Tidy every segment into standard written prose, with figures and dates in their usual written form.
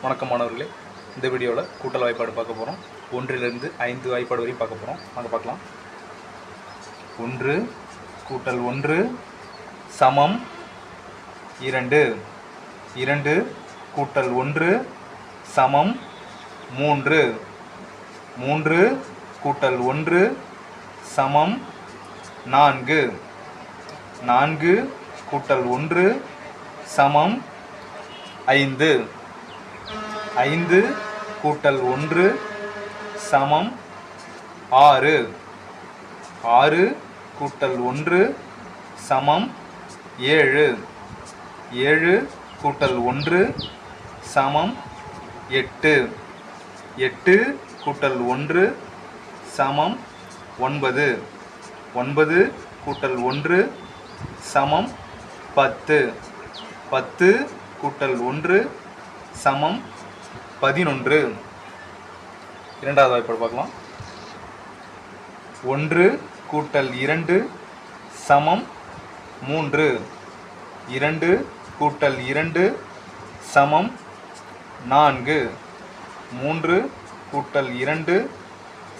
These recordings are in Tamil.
வணக்கம் மாணவர்களே, இந்த வீடியோவில் கூட்டல் வாய்ப்பாடு பார்க்க போகிறோம். 1 to 5 வாய்ப்பாடு வரையும் பார்க்க போகிறோம். வாங்க பார்க்கலாம். 1 கூட்டல் 1 சமம் 2. 2 கூட்டல் 1 சமம் 3. 3 கூட்டல் 1 சமம் 4. 4 கூட்டல் 1 சமம் 5. 5 கூட்டல் 1 சமம் 6. 6 கூட்டல் 1 சமம் 7. 7 கூட்டல் 1 சமம் 8. 8 கூட்டல் 1 சமம் 9. 9 கூட்டல் 1 சமம் 10. 10 கூட்டல் 1 சமம் 11. இரண்டாவது வாய்ப்பாடு பார்க்கலாம். 1 கூட்டல் 2 சமம் 3. 2 கூட்டல் 2 சமம் 4. 3 கூட்டல் 2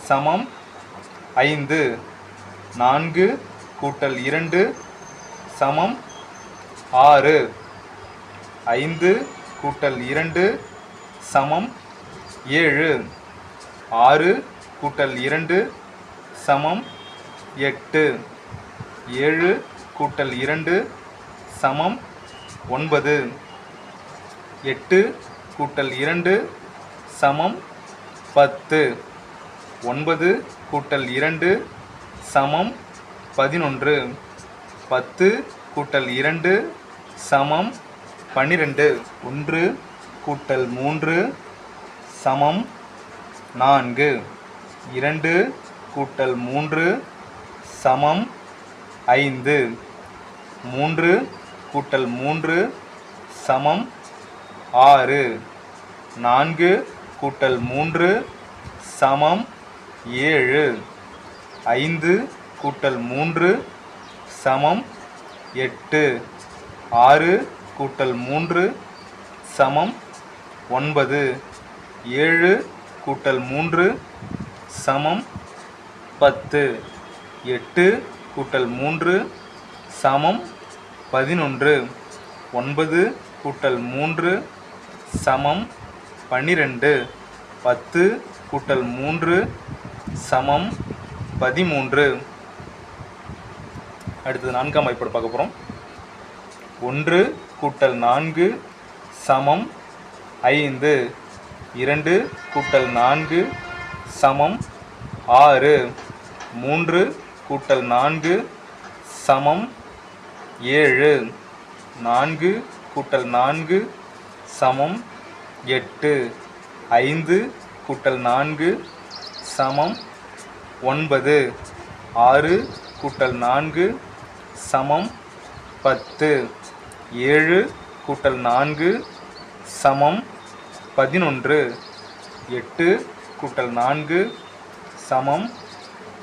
சமம் 5. 4 கூட்டல் 2 சமம் 6. 5 கூட்டல் 2 சமம் 7. 6 கூட்டல் 2 சமம் 8. 7 கூட்டல் 2 சமம் 9. 8 கூட்டல் 2 சமம் 10. 9 கூட்டல் 2 சமம் 11. 10 கூட்டல் 2 சமம் 12. 1 கூட்டல் 3 சமம் 4. 2 கூட்டல் 3 சமம் 5. 3 கூட்டல் 3 சமம் 6. 4 கூட்டல் 3 சமம் 7. 5 கூட்டல் 3 சமம் 8. 6 கூட்டல் 3 சமம் 9. 7 கூட்டல் 3 சமம் 10. 8 கூட்டல் 3 சமம் 11. 9 கூட்டல் 3 சமம் 12. 10 கூட்டல் 3 சமம் 13. அடுத்தது நான்காம் வாய்ப்பாடு பார்க்க போகிறோம். 1 கூட்டல் 4 சமம் 5. 2 கூட்டல் 4 சமம் 6. 3 கூட்டல் 4 சமம் 7. 4 கூட்டல் 4 சமம் 8. 5 கூட்டல் 4 சமம் 9. 6 கூட்டல் 4 சமம் 10. 7 கூட்டல் 4 சமம் 11. 8 கூட்டல் 4 சமம்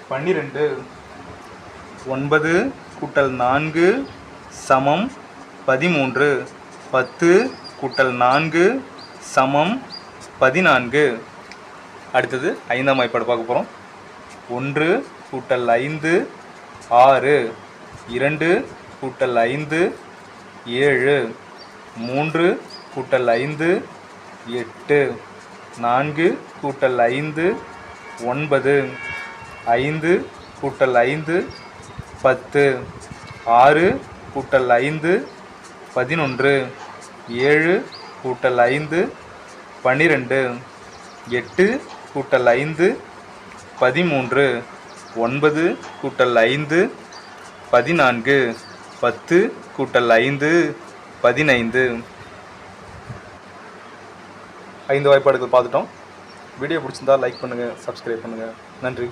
12. 9 கூட்டல் 4 சமம் 13. 10 கூட்டல் 4 சமம் 14. அடுத்தது ஐந்தாம் வாய்ப்பாடு பார்க்க போகிறோம். 1 கூட்டல் 5 6. 2 கூட்டல் 5 7. 3 கூட்டல் 5 8. 4 கூட்டல் 5 9. 5 கூட்டல் 5 10. 6 கூட்டல் 5 11. 7 கூட்டல் 5 12. 8 கூட்டல் 5 13. 9 கூட்டல் 5 14. 10 கூட்டல் 5 15. 5 வாய்ப்பாடுகள் பார்த்துட்டோம். வீடியோ பிடிச்சிருந்தா லைக் பண்ணுங்கள், சப்ஸ்கிரைப் பண்ணுங்கள். நன்றி.